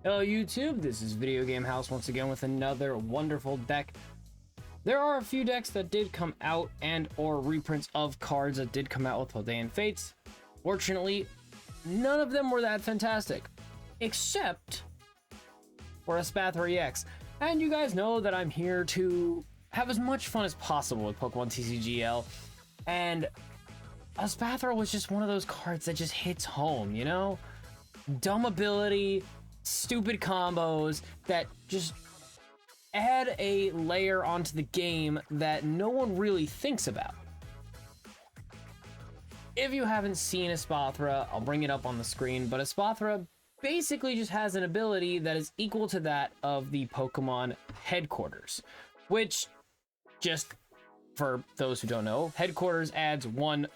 Hello YouTube, this is Video Game House once again with another wonderful deck. There are a few decks that did come out and or reprints of cards that did come out with Paldean Fates. Fortunately, none of them were that fantastic, except for Espathra EX. And you guys know that I'm here to have as much fun as possible with Pokemon TCGL, and Espathra was just one of those cards that just hits home, you know? Dumb ability, stupid combos that just add a layer onto the game that no one really thinks about. If you haven't seen Espathra, I'll bring it up on the screen, but Espathra basically just has an ability that is equal to that of the Pokemon headquarters, which, just for those who don't know, headquarters adds one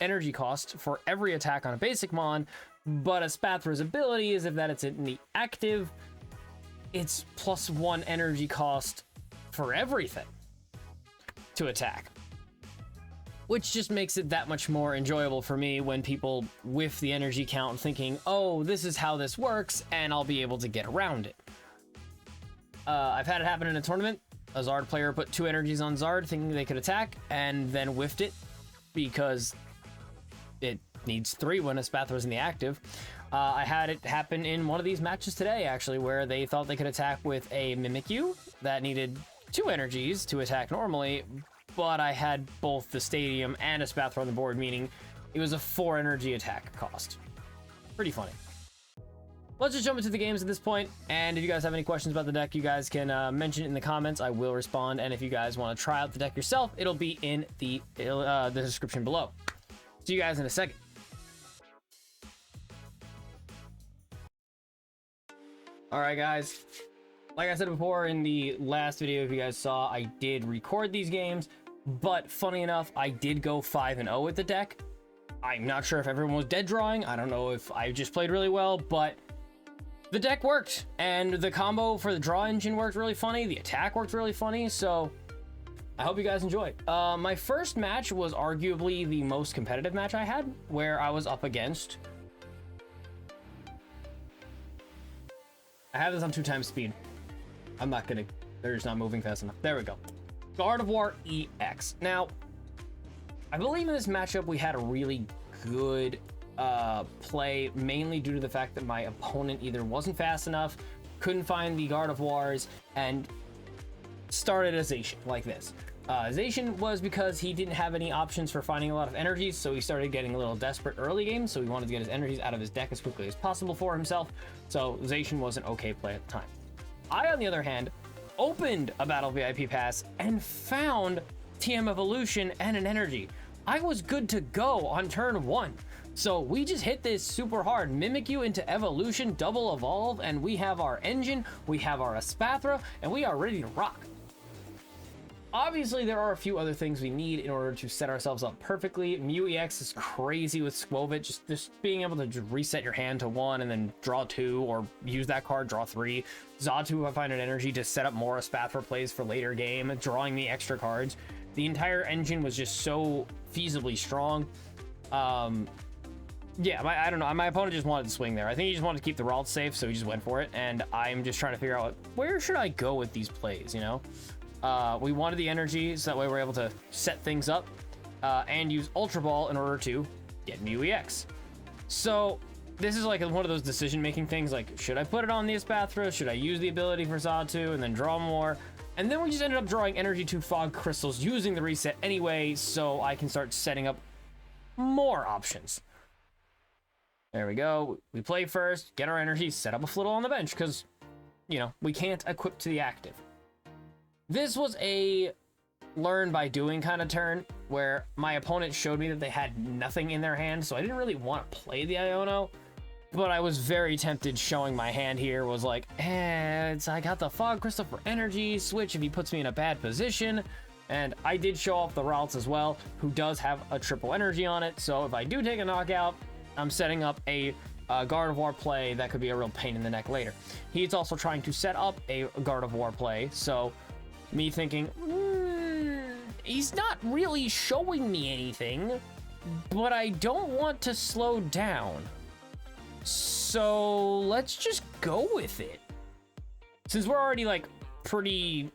energy cost for every attack on a basic mon, but Espathra's ability is if that it's in the active, it's +1 energy cost for everything to attack, which just makes it that much more enjoyable for me when people whiff the energy count thinking, oh, this is how this works, and I'll be able to get around it. I've had it happen in a tournament. A Zard player put 2 energies on Zard thinking they could attack, and then whiffed it because it needs 3 when Espathra was in the active. I had it happen in one of these matches today, actually, where they thought they could attack with a Mimikyu that needed 2 energies to attack normally, but I had both the Stadium and Espathra on the board, meaning it was a 4 energy attack cost. Pretty funny. Let's just jump into the games at this point, and if you guys have any questions about the deck, you guys can mention it in the comments. I will respond, and if you guys want to try out the deck yourself, it'll be in the description below. See you guys in a second. Alright guys, like I said before in the last video, if you guys saw, I did record these games, but funny enough, I did go 5-0 with the deck. I'm not sure if everyone was dead drawing. I don't know if I just played really well, but the deck worked, and the combo for the draw engine worked really funny, the attack worked really funny, so I hope you guys enjoyed. My first match was arguably the most competitive match I had, where I was up against... I have this on 2x speed. I'm not gonna... They're just not moving fast enough. There we go. Gardevoir EX. Now, I believe in this matchup we had a really good play, mainly due to the fact that my opponent either wasn't fast enough, couldn't find the Gardevoirs, and started a Zacian like this. Zacian was because he didn't have any options for finding a lot of energies, so he started getting a little desperate early game, so he wanted to get his energies out of his deck as quickly as possible for himself, so Zacian was an okay play at the time. I, on the other hand, opened a Battle VIP Pass and found TM Evolution and an energy. I was good to go on turn 1. So we just hit this super hard. Mimikyu into Evolution, double evolve, and we have our engine, we have our Espathra, and we are ready to rock. Obviously, there are a few other things we need in order to set ourselves up perfectly. MEW EX is crazy with Skwovet, just being able to just reset your hand to 1 and then draw 2, or use that card, draw 3. Xatu, if I find an energy to set up more Espathra plays for later game, drawing the extra cards. The entire engine was just so feasibly strong. Yeah, I don't know. My opponent just wanted to swing there. I think he just wanted to keep the route safe, so he just went for it. And I'm just trying to figure out, where should I go with these plays, you know? We wanted the energy, so that way we're able to set things up and use Ultra Ball in order to get MEW EX. So this is like one of those decision-making things, like, should I put it on the Espathra? Should I use the ability for Xatu and then draw more? And then we just ended up drawing energy to Fog Crystals using the reset anyway, so I can start setting up more options. There we go. We play first, get our energy, set up a Flittle on the bench, because, you know, we can't equip to the active. This was a learn by doing kind of turn, where my opponent showed me that they had nothing in their hand, so I didn't really want to play the Iono, but I was very tempted. Showing my hand here was like, I got the Fog Crystal for energy, switch if he puts me in a bad position, and I did show off the Ralts as well, who does have a triple energy on it, so if I do take a knockout, I'm setting up a Gardevoir play that could be a real pain in the neck later. He's also trying to set up a Gardevoir play, so me thinking, he's not really showing me anything, but I don't want to slow down. So So let's just go with it. Since we're already like pretty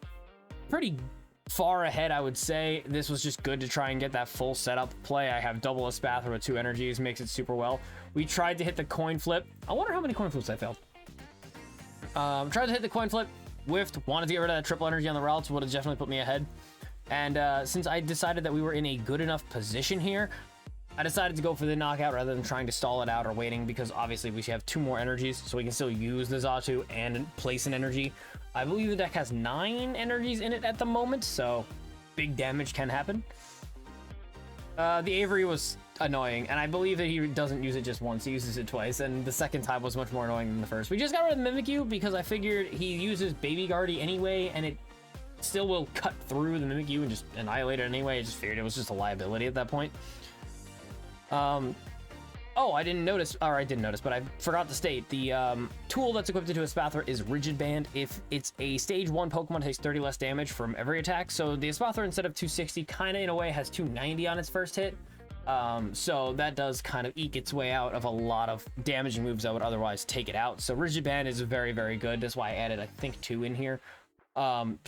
far ahead, I would say this was just good to try and get that full setup play. I have double Espathra with 2 energies, makes it super well. We tried to hit the coin flip. I wonder how many coin flips I failed. Tried to hit the coin flip, whiffed, wanted to get rid of that triple energy on the routes, would have definitely put me ahead. And since I decided that we were in a good enough position here, I decided to go for the knockout rather than trying to stall it out or waiting, because obviously we should have 2 more energies, so we can still use the Xatu and place an energy. I believe the deck has 9 energies in it at the moment, so big damage can happen. The Avery was annoying, and I believe that he doesn't use it just once, he uses it twice, and the second time was much more annoying than the first. We just got rid of Mimikyu because I figured he uses Baby Guardy anyway, and it still will cut through the Mimikyu and just annihilate it anyway. I just figured it was just a liability at that point. Oh, I didn't notice, or I didn't notice, but I forgot to state, the tool that's equipped into Espathra is Rigid Band. If it's a stage 1 Pokemon, takes 30 less damage from every attack. So the Espathra, instead of 260, kind of in a way has 290 on its first hit. So that does kind of eke its way out of a lot of damaging moves that would otherwise take it out. So Rigid Band is very, very good. That's why I added, I think, 2 in here,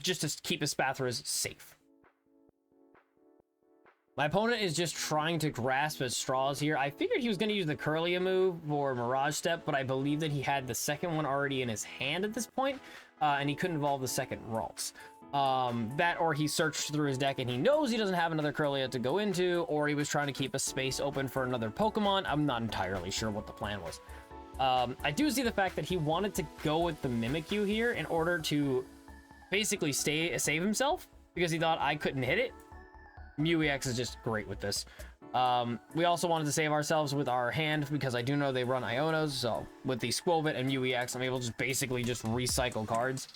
just to keep Espathras safe. My opponent is just trying to grasp at straws here. I figured he was going to use the Kirlia move or Mirage Step, but I believe that he had the second one already in his hand at this point, and he couldn't evolve the second Ralts. That, or he searched through his deck and he knows he doesn't have another Kirlia to go into, or he was trying to keep a space open for another Pokemon. I'm not entirely sure what the plan was. I do see the fact that he wanted to go with the Mimikyu here in order to basically save himself, because he thought I couldn't hit it. MEW EX is just great with this. We also wanted to save ourselves with our hand, because I do know they run Ionos, so with the Skwovet and MEW EX, I'm able to basically just recycle cards.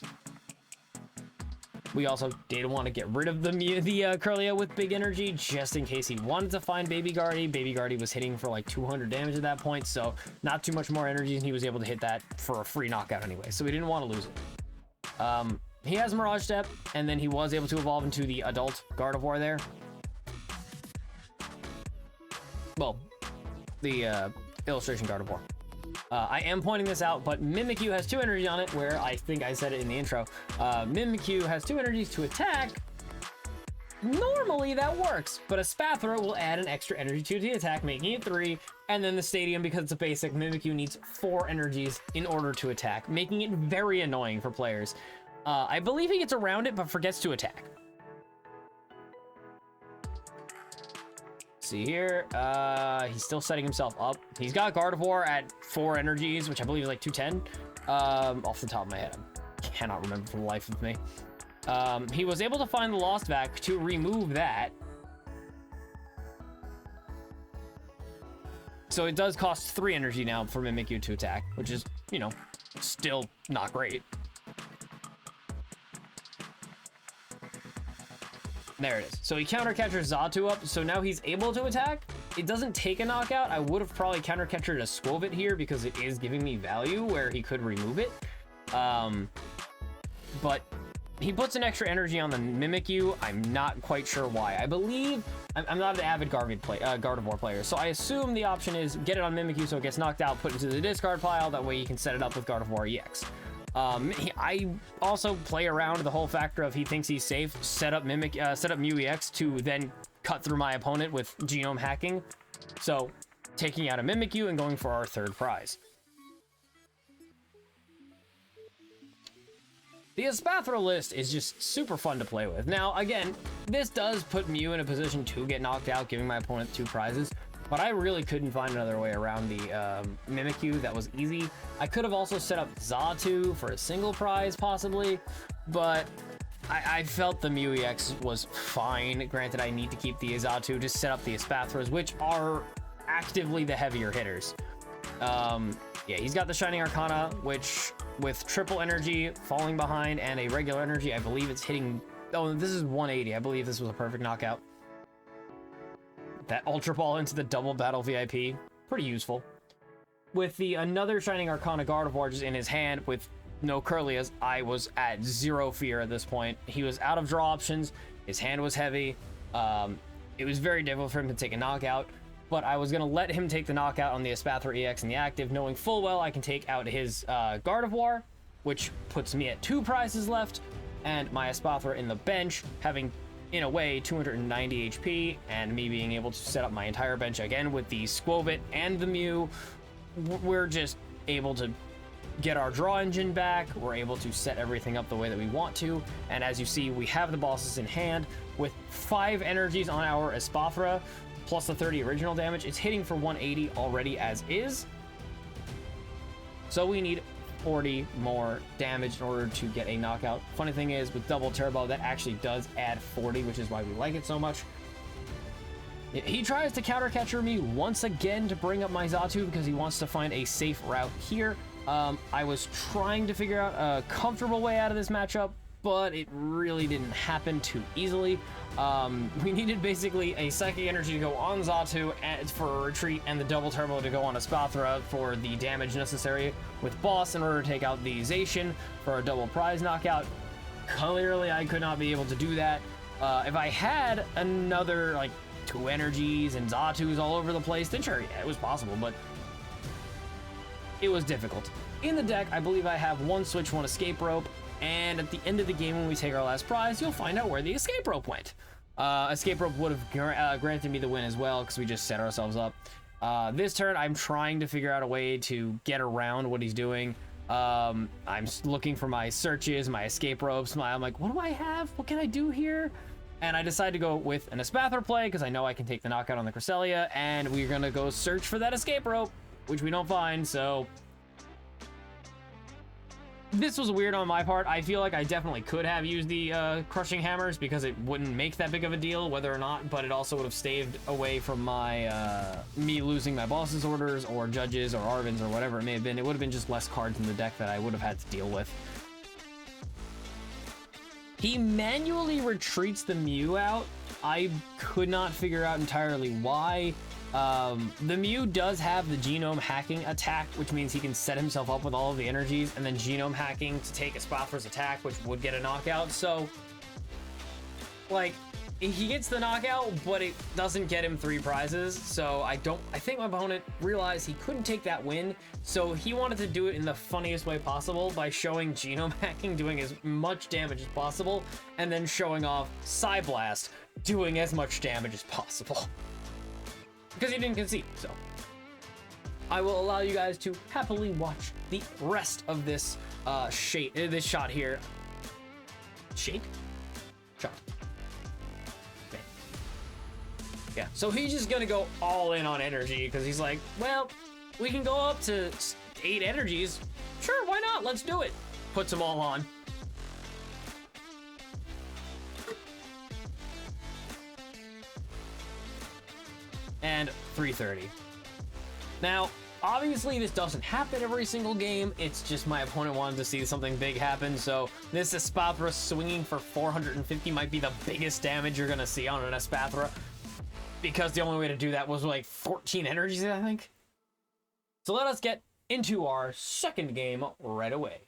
We also did want to get rid of the Kirlia with big energy, just in case he wanted to find Baby Guardy. Baby Guardy was hitting for like 200 damage at that point, so not too much more energy, and he was able to hit that for a free knockout anyway, so we didn't want to lose it. He has Mirage Step, and then he was able to evolve into the adult Gardevoir there. Well, the illustration Gardevoir. I am pointing this out, but Mimikyu has 2 energy on it, where I think I said it in the intro. Mimikyu has 2 energies to attack. Normally that works, but Espathra will add an extra energy to the attack, making it 3, and then the Stadium, because it's a basic, Mimikyu needs 4 energies in order to attack, making it very annoying for players. I believe he gets around it, but forgets to attack. See here, he's still setting himself up. He's got Gardevoir at 4 energies, which I believe is like 210. Off the top of my head, I cannot remember for the life of me. He was able to find the Lost Vac to remove that. So it does cost 3 energy now for Mimikyu to attack, which is, you know, still not great. There it is. So he counter catchers Xatu up, so now he's able to attack. It doesn't take a knockout. I would have probably counter catchered a Skwovet here, because it is giving me value where he could remove it. But he puts an extra energy on the Mimikyu. I'm not quite sure why. I believe I'm not an avid Gardevoir player, so I assume the option is get it on Mimikyu so it gets knocked out, put it into the discard pile. That way you can set it up with Gardevoir EX. I also play around the whole factor of he thinks he's safe, set up MEW EX to then cut through my opponent with genome hacking. So taking out a Mimikyu and going for our 3rd prize. The Espathra list is just super fun to play with. Now, again, this does put Mew in a position to get knocked out, giving my opponent 2 prizes. But I really couldn't find another way around the Mimikyu that was easy. I could have also set up Xatu for a single prize, possibly, but I felt the MEW EX was fine. Granted, I need to keep the Xatu to set up the Espathras, which are actively the heavier hitters. Yeah, he's got the Shining Arcana, which with triple energy, falling behind, and a regular energy, I believe it's hitting... Oh, this is 180. I believe this was a perfect knockout. That Ultra Ball into the double Battle VIP, pretty useful. With the another Shining Arcana Gardevoir just in his hand with no Kirlias, I was at 0 fear at this point. He was out of draw options, his hand was heavy, it was very difficult for him to take a knockout. but I was going to let him take the knockout on the Espathra EX in the active, knowing full well I can take out his Gardevoir, which puts me at 2 prizes left, and my Espathra in the bench, having, in a way, 290 HP, and me being able to set up my entire bench again with the Skwovet and the Mew. We're just able to get our draw engine back, we're able to set everything up the way that we want to, and as you see, we have the bosses in hand with 5 energies on our Espathra, plus the 30 original damage. It's hitting for 180 already as is, so we need 40 more damage in order to get a knockout. Funny thing is, with double turbo, that actually does add 40, which is why we like it so much. He tries to counter catcher me once again to bring up my Xatu because he wants to find a safe route here. I was trying to figure out a comfortable way out of this matchup, but it really didn't happen too easily. We needed basically a Psychic Energy to go on Xatu for a retreat, and the double turbo to go on Espathra for the damage necessary with boss in order to take out the Zacian for a double prize knockout. Clearly, I could not be able to do that. If I had another, like, 2 energies and Xatu's all over the place, then sure, yeah, it was possible, but it was difficult. In the deck, I believe I have 1 Switch, 1 Escape Rope, and at the end of the game when we take our last prize, you'll find out where the Escape Rope went. Escape Rope would have granted me the win as well, because we just set ourselves up. This turn, I'm trying to figure out a way to get around what he's doing. I'm looking for my searches, my Escape Ropes, I'm like, what do I have? What can I do here? And I decided to go with an Espathra play, because I know I can take the knockout on the Cresselia, and we're going to go search for that Escape Rope, which we don't find, so this was weird on my part. I feel like I definitely could have used the Crushing Hammers because it wouldn't make that big of a deal whether or not, but it also would have staved away from my me losing my boss's orders or judges or Arvens or whatever it may have been. It would have been just less cards in the deck that I would have had to deal with. He manually retreats the Mew out. I could not figure out entirely why. The Mew does have the genome hacking attack, which means he can set himself up with all of the energies and then genome hacking to take Espathra's attack, which would get a knockout. So, like, he gets the knockout, but it doesn't get him 3 prizes. So I think my opponent realized he couldn't take that win. So he wanted to do it in the funniest way possible by showing genome hacking doing as much damage as possible and then showing off Psyblast doing as much damage as possible. Because he didn't concede, so. I will allow you guys to happily watch the rest of this this shot here. Shot. Okay. Yeah, so he's just gonna go all in on energy, because he's like, well, we can go up to 8 energies. Sure, why not? Let's do it. Puts them all on. And 330. Now, obviously this doesn't happen every single game. It's just my opponent wanted to see something big happen. So this Espathra swinging for 450 might be the biggest damage you're gonna see on an Espathra, because the only way to do that was like 14 energies, I think. So let us get into our second game right away.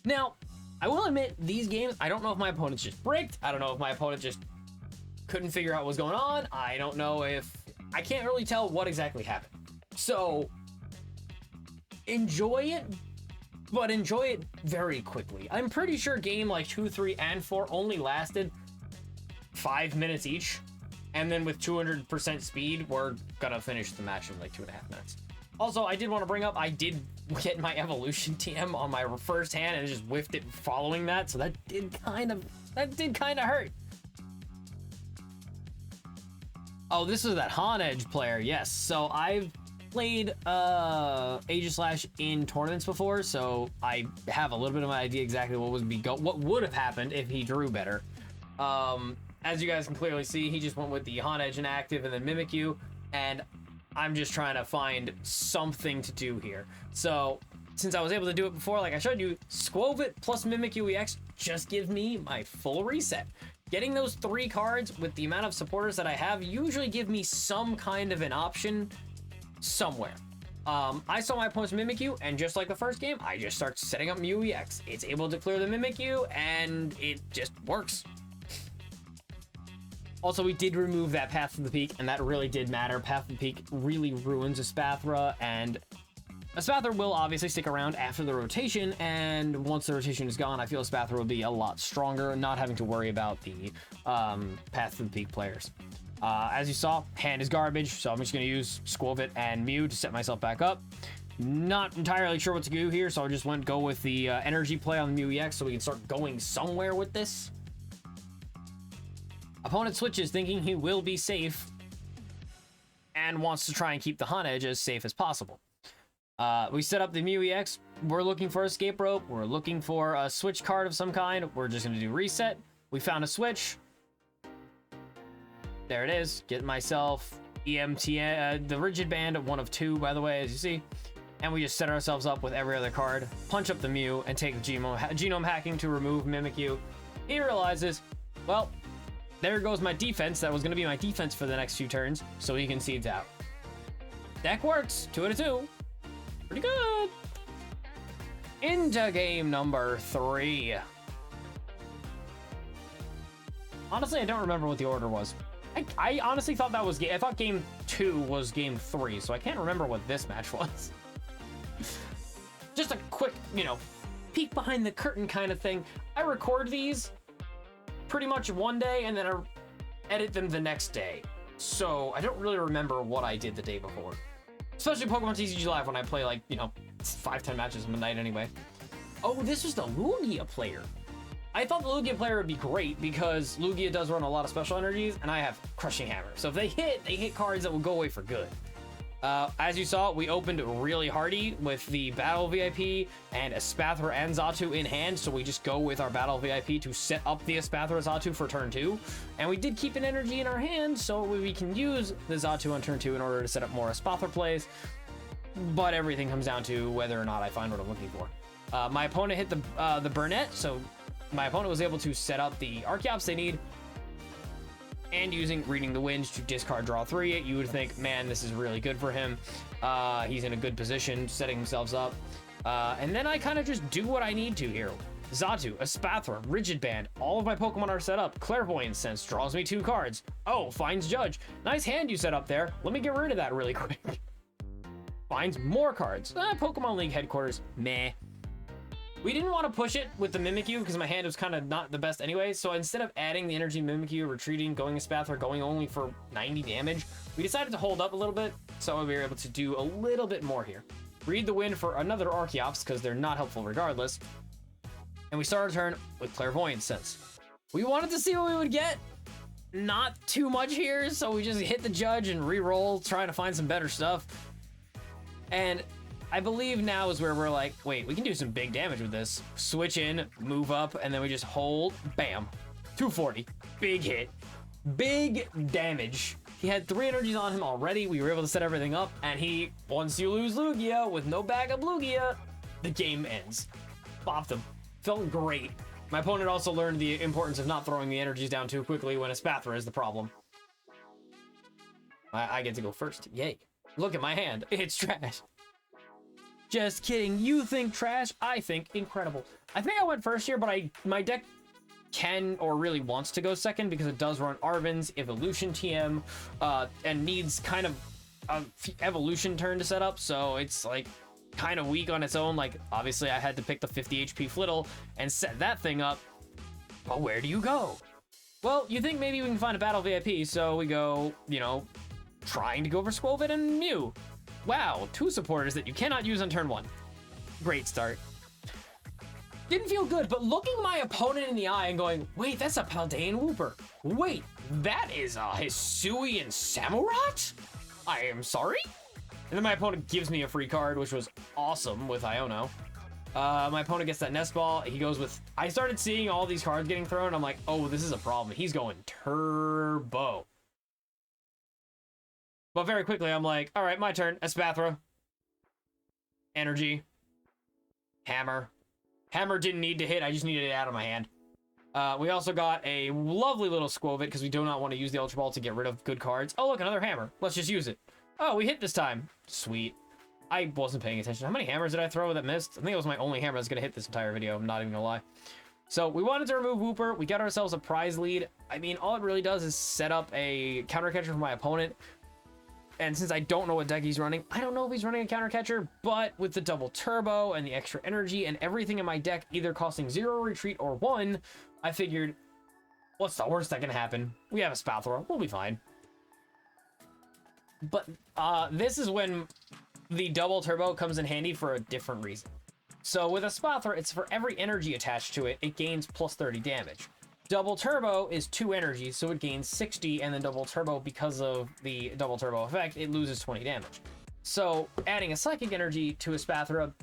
Now, I will admit, these games, I don't know if my opponent's just bricked. I don't know if my opponent just couldn't figure out what was going on. I don't know if, I can't really tell what exactly happened. So enjoy it, but enjoy it very quickly. I'm pretty sure game like 2, 3, and 4 only lasted 5 minutes each. And then with 200% speed, we're gonna finish the match in like 2.5 minutes. Also, I did want to bring up, I did get my evolution TM on my first hand and just whiffed it following that. So that did kind of hurt. Oh, this is that Han Edge player, yes. So I've played Aegislash in tournaments before, so I have a little bit of an idea exactly what would have happened if he drew better. As you guys can clearly see, he just went with the Han Edge inactive and then Mimikyu, and I'm just trying to find something to do here. So since I was able to do it before, like I showed you, Skwovet plus Mimikyu EX just gives me my full reset. Getting those 3 cards with the amount of supporters that I have usually give me some kind of an option somewhere. I saw my opponent's Mimikyu, and just like the first game, I just start setting up Mew EX. It's able to clear the Mimikyu, and it just works. Also, we did remove that Path of the Peak, and that really did matter. Path of the Peak really ruins Espathra, and Espathra will obviously stick around after the rotation, and once the rotation is gone, I feel Espathra will be a lot stronger, not having to worry about the Path of the Peak players. As you saw, hand is garbage, so I'm just going to use Skwovet and Mew to set myself back up. Not entirely sure what to do here, so I just go with the energy play on the Mew EX so we can start going somewhere with this. Opponent switches thinking he will be safe and wants to try and keep the Hunt Edge as safe as possible. We set up the Mew EX. We're looking for escape rope. We're looking for a switch card of some kind. We're just going to do reset. We found a switch. There it is. Get myself EMT, the Rigid Band, one of two, by the way, as you see. And we just set ourselves up with every other card, punch up the Mew, and take genome hacking to remove Mimikyu. He realizes, well, there goes my defense. That was going to be my defense for the next few turns, so he concedes out. Deck works. 2 out of 2. Pretty good. Into game number 3. Honestly, I don't remember what the order was. I honestly thought that was I thought game 2 was game 3, so I can't remember what this match was. Just a quick, peek behind the curtain kind of thing. I record these pretty much one day and then I edit them the next day. So I don't really remember what I did the day before. Especially Pokemon TCG Live when I play 5-10 matches in a night anyway. Oh, this was the Lugia player. I thought the Lugia player would be great because Lugia does run a lot of special energies and I have Crushing Hammer. So if they hit cards that will go away for good. As you saw, we opened really hardy with the Battle VIP and Espathra and Xatu in hand, so we just go with our Battle VIP to set up the Espathra Xatu for turn 2. And we did keep an energy in our hand, so we can use the Xatu on turn 2 in order to set up more Espathra plays. But everything comes down to whether or not I find what I'm looking for. My opponent hit the Burnett, so my opponent was able to set up the Archeops they need. And using Reading the Wind to discard draw 3, you would think, man, this is really good for him. He's in a good position, setting himself up. And then I kind of just do what I need to here. Xatu, Espathra, Rigid Band, all of my Pokemon are set up. Clairvoyant Sense draws me 2 cards. Oh, finds Judge. Nice hand you set up there. Let me get rid of that really quick. Finds more cards. Pokemon League headquarters, meh. We didn't want to push it with the Mimikyu because my hand was kind of not the best anyway, so instead of adding the Energy Mimikyu, retreating, going Espathra, going only for 90 damage, we decided to hold up a little bit, so we were able to do a little bit more here. Read the Wind for another Archeops because they're not helpful regardless, and we started our turn with Clairvoyant Sense. We wanted to see what we would get. Not too much here, so we just hit the Judge and re-roll, trying to find some better stuff. And I believe now is where we're like, wait, we can do some big damage with this. Switch in, move up, and then we just hold, bam. 240, big hit, big damage. He had 3 energies on him already. We were able to set everything up, and once you lose Lugia with no backup Lugia, the game ends. Bopped him. Felt great. My opponent also learned the importance of not throwing the energies down too quickly when Espathra is the problem. I get to go first. Yay. Look at my hand. It's trash. Just kidding. You think trash, I think incredible. I think I went first here, but my deck can or really wants to go second because it does run Arven's Evolution TM and needs kind of an evolution turn to set up, so it's kind of weak on its own. Obviously I had to pick the 50 HP Flittle and set that thing up, but where do you go? Well, you think maybe we can find a Battle VIP, so we go, trying to go for Skwovet and Mew. Wow, 2 supporters that you cannot use on turn 1. Great start. Didn't feel good, but looking my opponent in the eye and going, wait, that's a Paldean Wooper. Wait, that is a Hisuian Samurott? I am sorry? And then my opponent gives me a free card, which was awesome with Iono. My opponent gets that Nest Ball. He goes with... I started seeing all these cards getting thrown. I'm like, oh, this is a problem. He's going turbo. But very quickly, I'm like, all right, my turn. Espathra. Energy. Hammer. Hammer didn't need to hit. I just needed it out of my hand. We also got a lovely little Skwovet because we do not want to use the Ultra Ball to get rid of good cards. Oh, look, another hammer. Let's just use it. Oh, we hit this time. Sweet. I wasn't paying attention. How many hammers did I throw that missed? I think it was my only hammer that's going to hit this entire video. I'm not even going to lie. So we wanted to remove Wooper. We got ourselves a prize lead. I mean, all it really does is set up a counter catcher for my opponent. And since I don't know what deck he's running, I don't know if he's running a counter catcher, but with the double turbo and the extra energy and everything in my deck either costing 0 retreat or 1, I figured, what's the worst that can happen? We have a Espathra, we'll be fine. But this is when the double turbo comes in handy for a different reason. So with a Espathra, it's for every energy attached to it, it gains plus 30 damage. Double turbo is 2 energy, so it gains 60, and then double turbo, because of the double turbo effect, it loses 20 damage. So adding a psychic energy to Espathra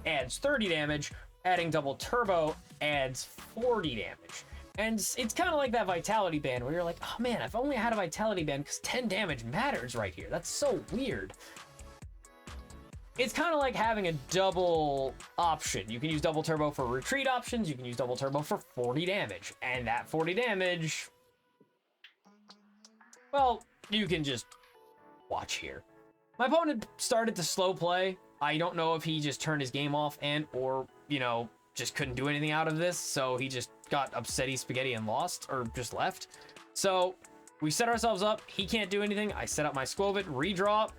adds 30 damage, adding double turbo adds 40 damage. And it's kind of like that vitality band where you're like, oh man, if only I had a vitality band, because 10 damage matters right here. That's so weird. It's kind of like having a double option. You can use double turbo for retreat options. You can use double turbo for 40 damage. And that 40 damage, well, you can just watch here. My opponent started to slow play. I don't know if he just turned his game off or, you know, just couldn't do anything out of this. So he just got upsetty spaghetti and lost, or just left. So we set ourselves up. He can't do anything. I set up my Skwovet, redraw.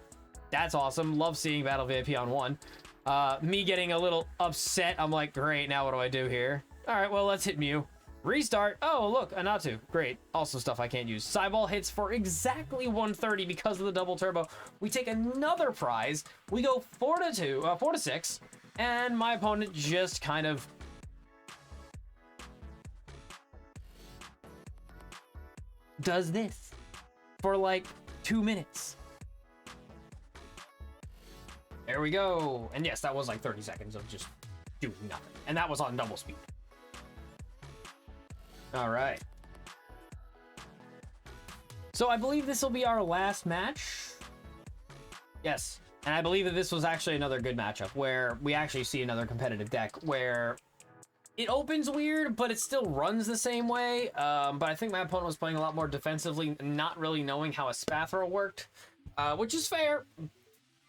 That's awesome. Love seeing Battle VIP on 1. Me getting a little upset. I'm like, great, now what do I do here? All right, well, let's hit Mew. Restart. Oh, look, a Natu. Great. Also stuff I can't use. Sideball hits for exactly 130 because of the double turbo. We take another prize. We go 4 to 6, and my opponent just kind of does this for like 2 minutes. There we go. And yes, that was like 30 seconds of just doing nothing. And that was on double speed. All right. So I believe this will be our last match. Yes. And I believe that this was actually another good matchup where we actually see another competitive deck where it opens weird, but it still runs the same way. But I think my opponent was playing a lot more defensively, not really knowing how a Espathra worked, which is fair.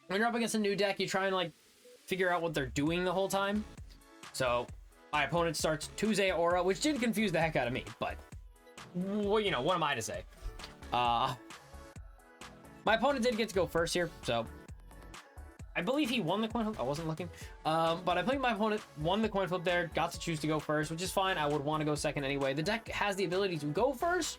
When you're up against a new deck, you try and like figure out what they're doing the whole time. So my opponent starts Tuesday Aura, which did confuse the heck out of me, but well, you know, what am I to say? My opponent did get to go first here, so I believe he won the coin flip. I wasn't looking, but I think my opponent won the coin flip there, got to choose to go first, which is fine. I would want to go second anyway. The deck has the ability to go first,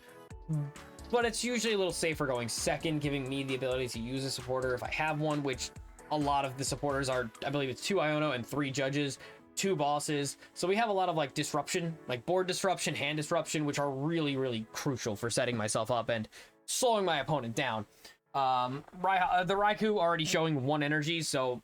but it's usually a little safer going second, giving me the ability to use a supporter if I have one, which a lot of the supporters are, I believe it's 2 Iono and 3 judges, 2 bosses. So we have a lot of like disruption, like board disruption, hand disruption, which are really, really crucial for setting myself up and slowing my opponent down. The Raikou already showing 1 energy, so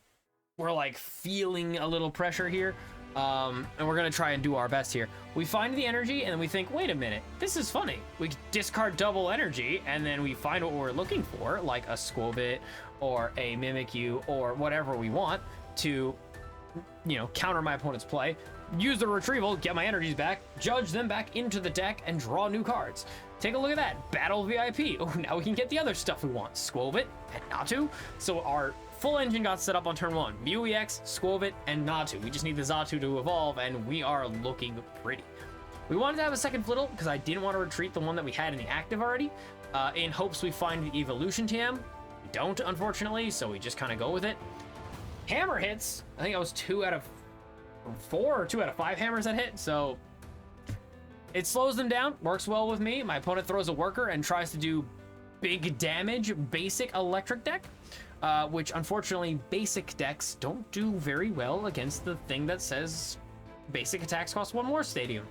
we're like feeling a little pressure here. And we're gonna try and do our best here. We find the energy and then we think, wait a minute, this is funny. We discard double energy and then we find what we're looking for, like a Skwovet or a Mimikyu or whatever we want to, you know, counter my opponent's play. Use the retrieval, get my energies back, judge them back into the deck, and draw new cards. Take a look at that. Battle VIP. Oh, now we can get the other stuff we want. Skwovet and Natu. So our full engine got set up on turn 1. Mew EX, Skwovet, and Natu. We just need the Xatu to evolve, and we are looking pretty. We wanted to have a second Flittle because I didn't want to retreat the one that we had in the active already, in hopes we find the evolution TM. We don't, unfortunately, so we just kind of go with it. Hammer hits. I think I was 2 out of 4 or 2 out of 5 hammers that hit, so it slows them down. Works well with me. My opponent throws a worker and tries to do big damage basic electric deck. Which unfortunately basic decks don't do very well against the thing that says basic attacks cost 1 more stadium.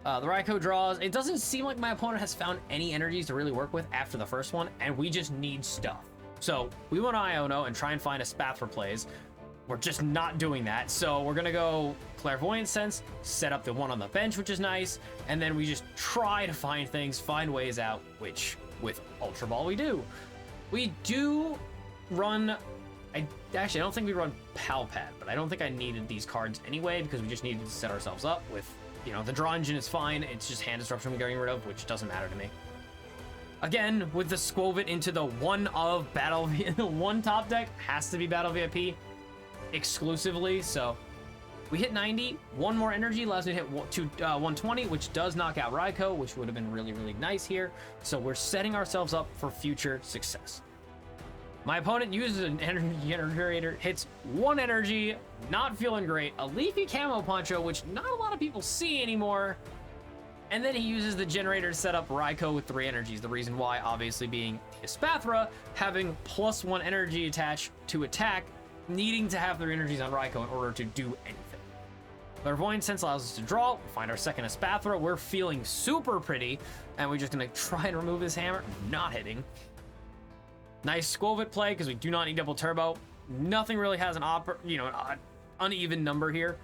The Raikou draws. It doesn't seem like my opponent has found any energies to really work with after the first one, and we just need stuff. So we want to Iono and try and find a Espathra plays. We're just not doing that, so we're gonna go Clairvoyant Sense, set up the one on the bench, which is nice, and then we just try to find things, find ways out, which with Ultra Ball we do. We do run, I don't think we run PAL Pad, but I don't think I needed these cards anyway because we just needed to set ourselves up with, you know, the draw engine is fine, it's just hand disruption we're getting rid of, which doesn't matter to me. Again, with the Skwovet into the one of one top deck, has to be Battle VIP exclusively, so We hit 90, one more energy allows me to hit 120, which does knock out Raikou, which would have been really, really nice here. So we're setting ourselves up for future success. My opponent uses an energy generator, hits 1 energy, not feeling great. A Leafy Camo Poncho, which not a lot of people see anymore. And then he uses the generator to set up Raikou with 3 energies. The reason why, obviously, being Espathra, having +1 energy attached to attack, needing to have 3 energies on Raikou in order to do anything. Clairvoyant Sense allows us to draw. We find our second Espathra. We're feeling super pretty, and we're just gonna try and remove this hammer. Not hitting. Nice Skwovet play because we do not need double turbo. Nothing really has an uneven number here.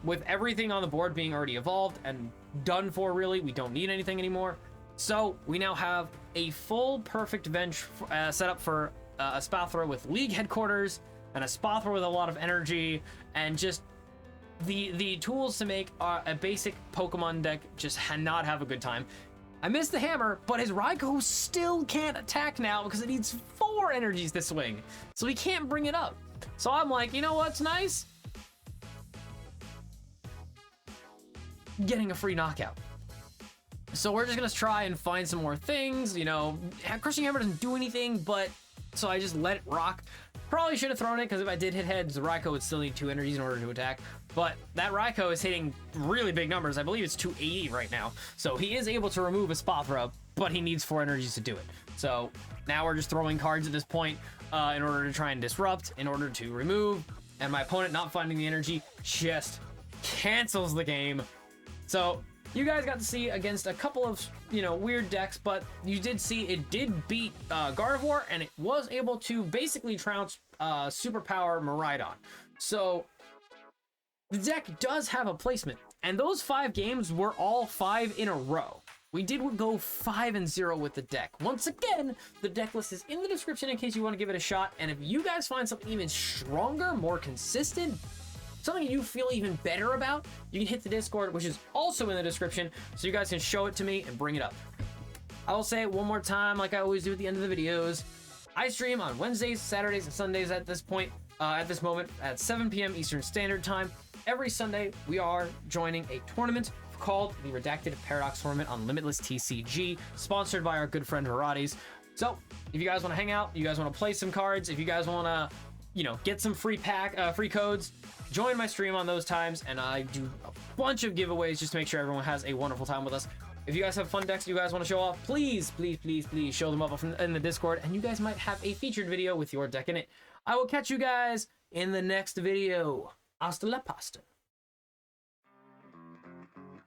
With everything on the board being already evolved and done for, really, we don't need anything anymore. So we now have a full perfect bench set up for Espathra with League Headquarters and Espathra with a lot of energy, and just the tools to make a basic Pokemon deck just not have a good time. I missed the hammer, but his Raikou still can't attack now because it needs 4 energies to swing, so he can't bring it up. So I'm like, you know what's nice? Getting a free knockout. So we're just gonna try and find some more things. You know, Crushing Hammer doesn't do anything, but so I just let it rock. Probably should have thrown it, because if I did hit heads, the Raikou would still need 2 energies in order to attack. But that Raikou is hitting really big numbers. I believe it's 280 right now. So he is able to remove Espathra, but he needs 4 energies to do it. So now we're just throwing cards at this point in order to try and disrupt, in order to remove. And my opponent, not finding the energy, just cancels the game. So you guys got to see against a couple of, weird decks, but you did see it did beat Gardevoir, and it was able to basically trounce Superpower Miraidon. So the deck does have a placement, and those 5 games were all 5 in a row. We did go 5-0 with the deck. Once again, the deck list is in the description in case you want to give it a shot, and if you guys find something even stronger, more consistent, something you feel even better about, you can hit the Discord, which is also in the description, so you guys can show it to me and bring it up. I will say it one more time, like I always do at the end of the videos. I stream on Wednesdays, Saturdays, and Sundays at this moment, at 7 p.m. Eastern Standard Time. Every Sunday, we are joining a tournament called the Redacted Paradox Tournament on Limitless TCG, sponsored by our good friend Varades. So, if you guys want to hang out, you guys want to play some cards, if you guys want to, get some free codes, join my stream on those times, and I do a bunch of giveaways just to make sure everyone has a wonderful time with us. If you guys have fun decks you guys want to show off, please, please, please, please show them up in the Discord, and you guys might have a featured video with your deck in it. I will catch you guys in the next video. Hasta la pasta.